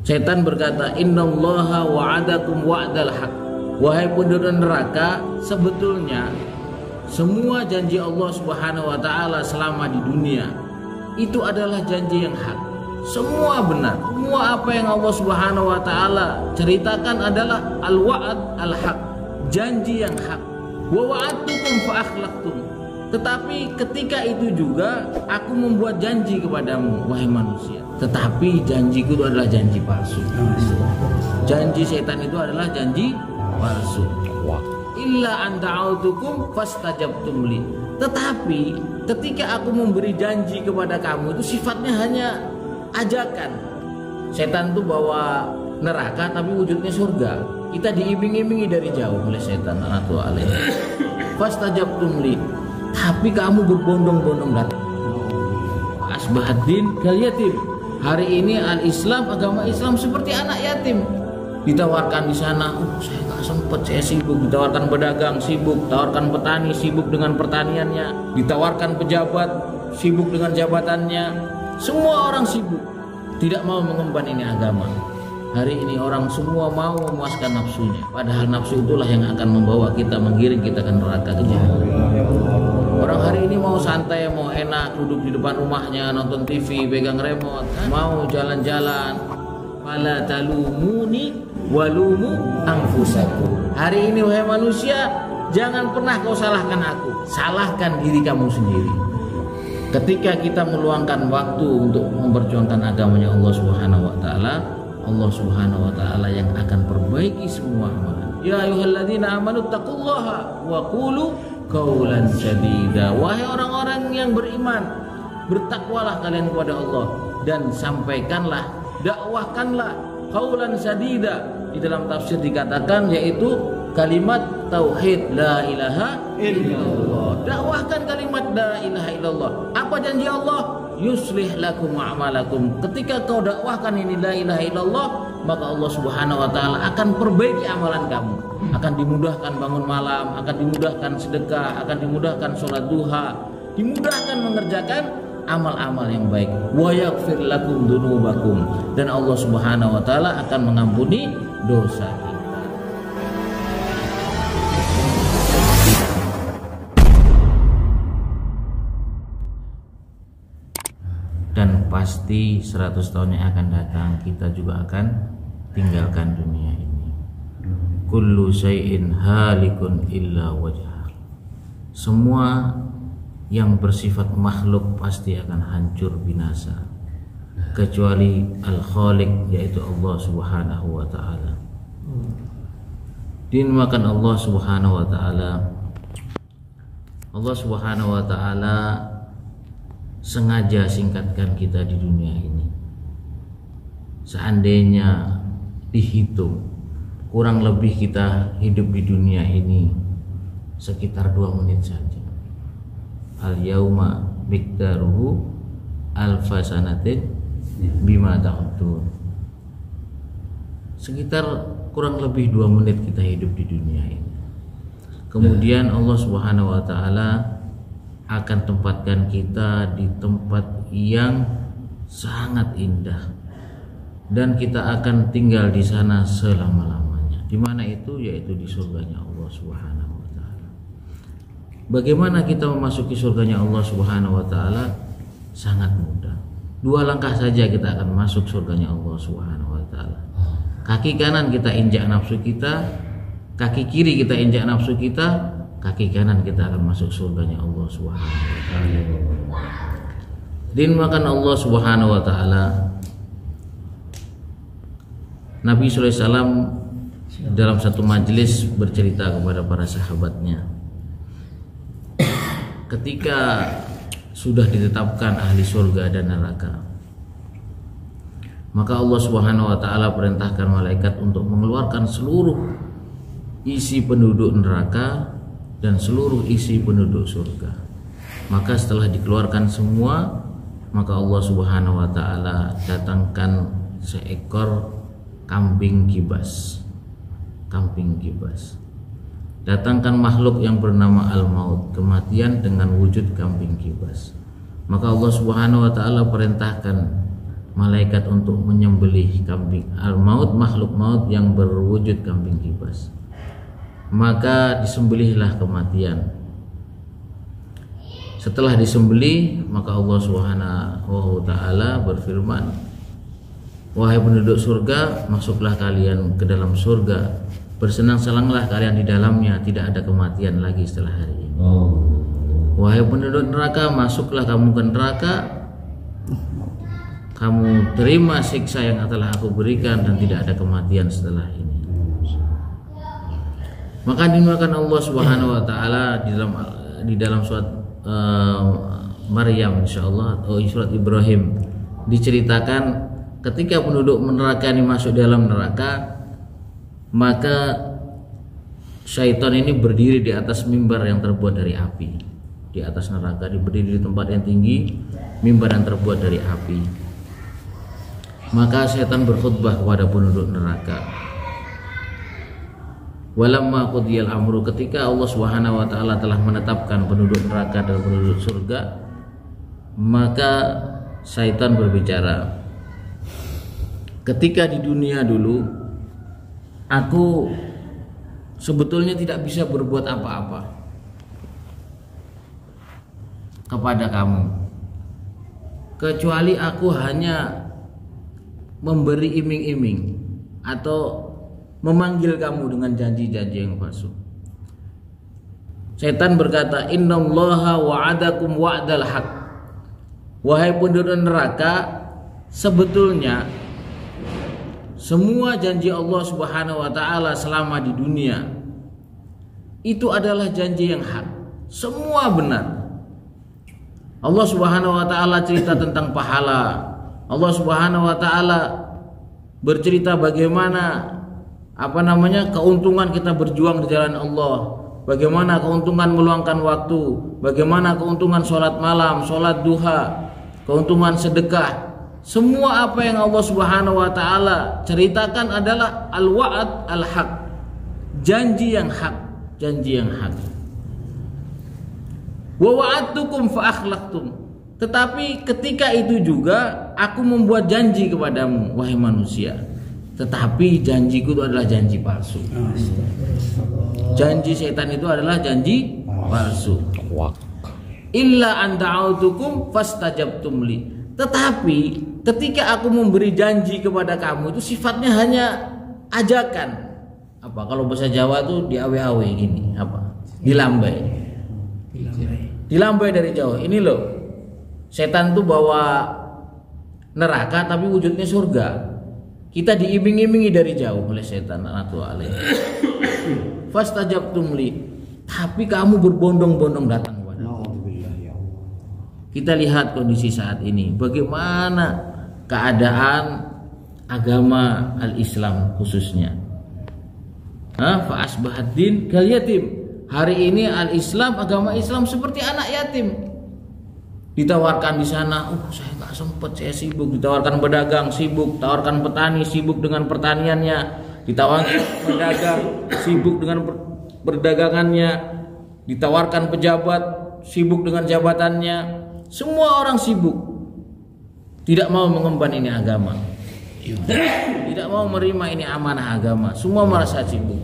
Setan berkata, innallaha wa'adakum wa'dal haq. Wahai penduduk neraka, sebetulnya semua janji Allah Subhanahu wa taala selama di dunia itu adalah janji yang hak. Semua benar. Semua apa yang Allah Subhanahu wa taala ceritakan adalah al-wa'd al-haq, janji yang hak. Wa wa'adtukum fa akhlaqtum. Tetapi ketika itu juga aku membuat janji kepadamu, wahai manusia. Tetapi janjiku itu adalah janji palsu. Janji setan itu adalah janji palsu. Illa an da'autukum fastajabtum li. Tetapi ketika aku memberi janji kepada kamu itu sifatnya hanya ajakan. Setan itu bawa neraka tapi wujudnya surga. Kita diiming-imingi dari jauh oleh setan. Fastajabtum li. Tapi kamu berbondong-bondong datang. Asbahaddin kal yatim. Hari ini al-Islam, agama Islam seperti anak yatim. Ditawarkan di sana, saya nggak sempat, saya sibuk. Ditawarkan pedagang, sibuk. Ditawarkan petani, sibuk dengan pertaniannya. Ditawarkan pejabat, sibuk dengan jabatannya. Semua orang sibuk, tidak mau mengemban ini agama. Hari ini orang semua mau memuaskan nafsunya. Padahal nafsu itulah yang akan membawa kita, menggiring kita ke neraka kejahatan. Orang hari ini mau santai, mau enak, duduk di depan rumahnya, nonton TV, pegang remote, mau jalan-jalan. Fala talumuni walumu anfusakum. Hari ini wahai manusia, jangan pernah kau salahkan aku, salahkan diri kamu sendiri. Ketika kita meluangkan waktu untuk memperjuangkan agamanya Allah Subhanahu wa taala, Allah Subhanahu wa taala yang akan perbaiki semua amalan. Ya ayyuhalladzina amanu taqullaha wa qulu qaulan sadida. Wahai orang-orang yang beriman, bertakwalah kalian kepada Allah dan sampaikanlah, dakwahkanlah qaulan sadida. Di dalam tafsir dikatakan yaitu kalimat tauhid la ilaha illallah. Dakwahkan kalimat la ilaha illallah. Apa janji Allah? Yuslih lakum a'malakum. Ketika kau dakwahkan ini la ilaha illallah, maka Allah Subhanahu wa taala akan perbaiki amalan kamu. Akan dimudahkan bangun malam, akan dimudahkan sedekah, akan dimudahkan sholat duha, dimudahkan mengerjakan amal-amal yang baik. Wa yaghfir lakum dzunubakum. Dan Allah Subhanahu wa taala akan mengampuni dosa kita. Dan pasti 100 tahun yang akan datang kita juga akan tinggalkan dunia ini. Kullu syai'in halikun illa wajhah. Semua yang bersifat makhluk pasti akan hancur binasa kecuali Al-Khaliq, yaitu Allah Subhanahu wa taala. Dinamakan Allah Subhanahu wa taala. Allah Subhanahu wa taala sengaja singkatkan kita di dunia ini. Seandainya dihitung, kurang lebih kita hidup di dunia ini sekitar 2 menit saja. Al-yauma miqdaruhu alfa sanatin bima ta'udun. Sekitar kurang lebih 2 menit kita hidup di dunia ini. Kemudian Allah Subhanahu wa taala akan tempatkan kita di tempat yang sangat indah dan kita akan tinggal di sana selama-lamanya. Di mana itu? Yaitu di surganya Allah Subhanahu wa taala. Bagaimana kita memasuki surganya Allah Subhanahu wa taala? Sangat mudah. 2 langkah saja kita akan masuk surganya Allah Subhanahu wa taala. Kaki kanan kita injak nafsu kita, kaki kiri kita injak nafsu kita, kaki kanan kita akan masuk surganya Allah Subhanahu wa taala. Dinamakan Allah Subhanahu wa taala. Nabi sallallahu alaihi wasallam dalam satu majelis bercerita kepada para sahabatnya. Ketika sudah ditetapkan ahli surga dan neraka, maka Allah Subhanahu wa taala perintahkan malaikat untuk mengeluarkan seluruh isi penduduk neraka dan seluruh isi penduduk surga. Maka setelah dikeluarkan semua, maka Allah Subhanahu wa taala datangkan seekor kambing kibas. kambing kibas. Datangkan makhluk yang bernama al-maut, kematian dengan wujud kambing kibas. Maka Allah Subhanahu wa taala perintahkan malaikat untuk menyembelih kambing al-maut, makhluk maut yang berwujud kambing kibas. Maka disembelihlah kematian. Setelah disembelih, maka Allah Subhanahu wa taala berfirman, wahai penduduk surga, masuklah kalian ke dalam surga. Bersenang-senanglah kalian di dalamnya, tidak ada kematian lagi setelah hari ini. Wahai penduduk neraka, masuklah kamu ke neraka. Kamu terima siksa yang telah aku berikan dan tidak ada kematian setelah ini. Maka dimakan Allah Subhanahu wa taala di dalam surat Maryam, insyaallah, atau surat Ibrahim, diceritakan ketika penduduk neraka ini masuk dalam neraka, maka syaitan ini berdiri di atas mimbar yang terbuat dari api. Di atas neraka, berdiri di tempat yang tinggi, mimbar yang terbuat dari api. Maka syaitan berkhutbah kepada penduduk neraka. Walamma qudiyal amru, ketika Allah Subhanahu wa taala telah menetapkan penduduk neraka dan penduduk surga, maka syaitan berbicara, ketika di dunia dulu aku sebetulnya tidak bisa berbuat apa-apa kepada kamu, kecuali aku hanya memberi iming-iming atau memanggil kamu dengan janji-janji yang palsu. Setan berkata, innallaha wa'adakum wa'dal haq. Wahai penduduk neraka, sebetulnya semua janji Allah Subhanahu wa taala selama di dunia itu adalah janji yang hak. Semua benar. Allah Subhanahu wa taala cerita tentang pahala. Allah Subhanahu wa taala bercerita bagaimana keuntungan kita berjuang di jalan Allah, bagaimana keuntungan meluangkan waktu, bagaimana keuntungan sholat malam, sholat duha, keuntungan sedekah. Semua apa yang Allah Subhanahu wa taala ceritakan adalah al-wa'd al-haq, janji yang hak, janji yang hak. Wa wa'adtukum fa akhlaqtum. Tetapi ketika itu juga aku membuat janji kepadamu, wahai manusia. Tetapi janjiku itu adalah janji palsu. Janji setan itu adalah janji palsu. Illa an da'autukum fastajabtum li. Tetapi ketika aku memberi janji kepada kamu, itu sifatnya hanya ajakan. Apa kalau bahasa Jawa itu diawe-awe gini, apa? Dilambai. Dilambai dari jauh. Ini loh, setan itu bawa neraka tapi wujudnya surga. Kita diiming-imingi dari jauh oleh setan, laknatullahi alaihi. Fastajabtum li. Tapi kamu berbondong-bondong datang kepada Allah. Kita lihat kondisi saat ini, bagaimana keadaan agama al-Islam khususnya. Fa asbahat din kal yatim. Hari ini al-Islam, agama Islam seperti anak yatim. Ditawarkan di sana, saya nggak sempet, saya sibuk. Ditawarkan pedagang, sibuk. Tawarkan petani, sibuk dengan pertaniannya. Ditawarkan pedagang, sibuk dengan perdagangannya. Ditawarkan pejabat, sibuk dengan jabatannya. Semua orang sibuk, tidak mau mengemban ini agama, tidak mau menerima ini amanah agama. Semua merasa sibuk.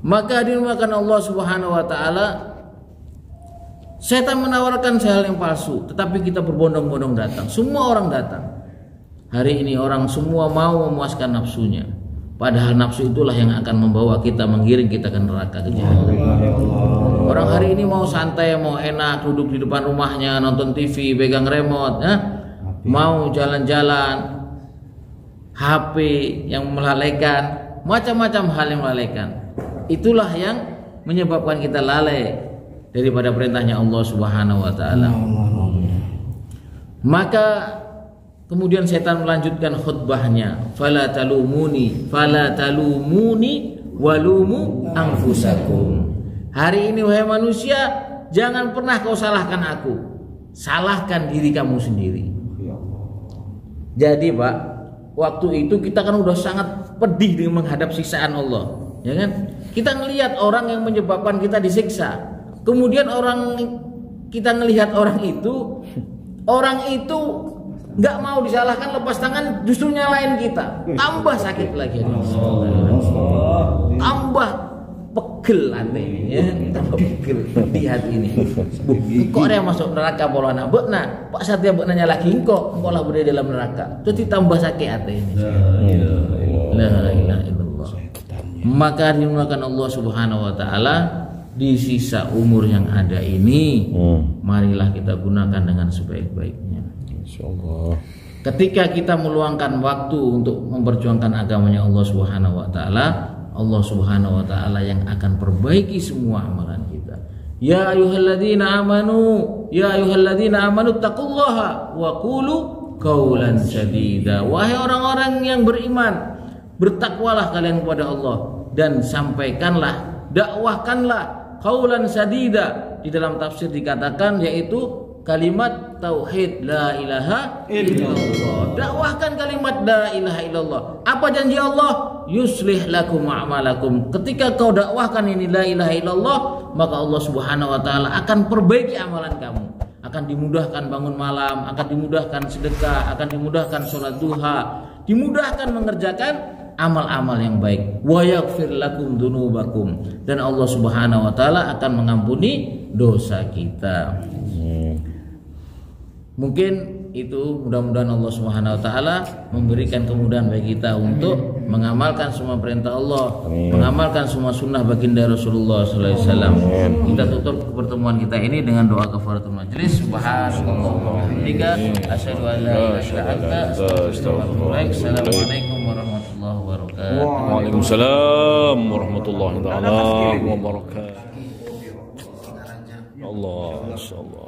Maka dimakan Allah Subhanahu wa taala, setan menawarkan hal yang palsu, tetapi kita berbondong-bondong datang. Semua orang datang. Hari ini orang semua mau memuaskan nafsunya, padahal nafsu itulah yang akan membawa kita, menggiring kita ke neraka, ke jahanam. Orang hari ini mau santai, mau enak, duduk di depan rumahnya, nonton TV, pegang remote, mau jalan-jalan, HP yang melalaikan, macam-macam hal yang melalaikan. Itulah yang menyebabkan kita lalai daripada perintahnya Allah Subhanahu wa taala. Maka kemudian setan melanjutkan khutbahnya, fala talumuni walumu anfusakum. Hari ini wahai manusia, jangan pernah kau salahkan aku, salahkan diri kamu sendiri. Jadi Pak, waktu itu kita kan udah sangat pedih dengan menghadap siksaan Allah, ya kan? Kita ngelihat orang yang menyebabkan kita disiksa, kemudian kita ngelihat orang itu nggak mau disalahkan, lepas tangan, justru nyalain kita, tambah sakit lagi, tambah pegel hati ini, ya, tambah pegel di hati ini. Kok ada yang masuk neraka pola anak bekna, Pak Satya bekna lagi engkau lah berada dalam neraka, jadi tambah sakit hati ini. La ilaha illallah. Maka dimuliakan Allah Subhanahu wa taala, di sisa umur yang ada ini, marilah kita gunakan dengan sebaik-baiknya. Insyaallah. Ketika kita meluangkan waktu untuk memperjuangkan agamanya Allah Subhanahu wa taala, Allah Subhanahu wa taala yang akan perbaiki semua amalan kita. Ya ayyuhalladzina amanu taqullaha wa qulu qaulan sadida. Wahai orang-orang yang beriman, bertakwalah kalian kepada Allah dan sampaikanlah, dakwahkanlah qaulan sadida. Di dalam tafsir dikatakan yaitu kalimat tauhid la ilaha illallah. Dakwahkan kalimat la ilaha illallah. Apa janji Allah? Yuslih lakum a'malakum. Ketika kau dakwahkan ini la ilaha illallah, maka Allah Subhanahu wa taala akan perbaiki amalan kamu. Akan dimudahkan bangun malam, akan dimudahkan sedekah, akan dimudahkan sholat duha, dimudahkan mengerjakan amal-amal yang baik. Wa yaghfir lakum dzunubakum. Dan Allah Subhanahu wa taala akan mengampuni dosa kita. Mungkin itu, mudah-mudahan Allah Subhanahu wa taala memberikan kemudahan bagi kita untuk mengamalkan semua perintah Allah, mengamalkan semua sunnah baginda Rasulullah sallallahu alaihi wasallam. Kita tutup pertemuan kita ini dengan doa kafaratul majlis. Subhanallah wa bihamdihi asyhadu an la ilaha illa anta astaghfiruka. Assalamualaikum warahmatullahi wabarakatuh. Waalaikumsalam warahmatullahi wabarakatuh. Allah, insyaallah.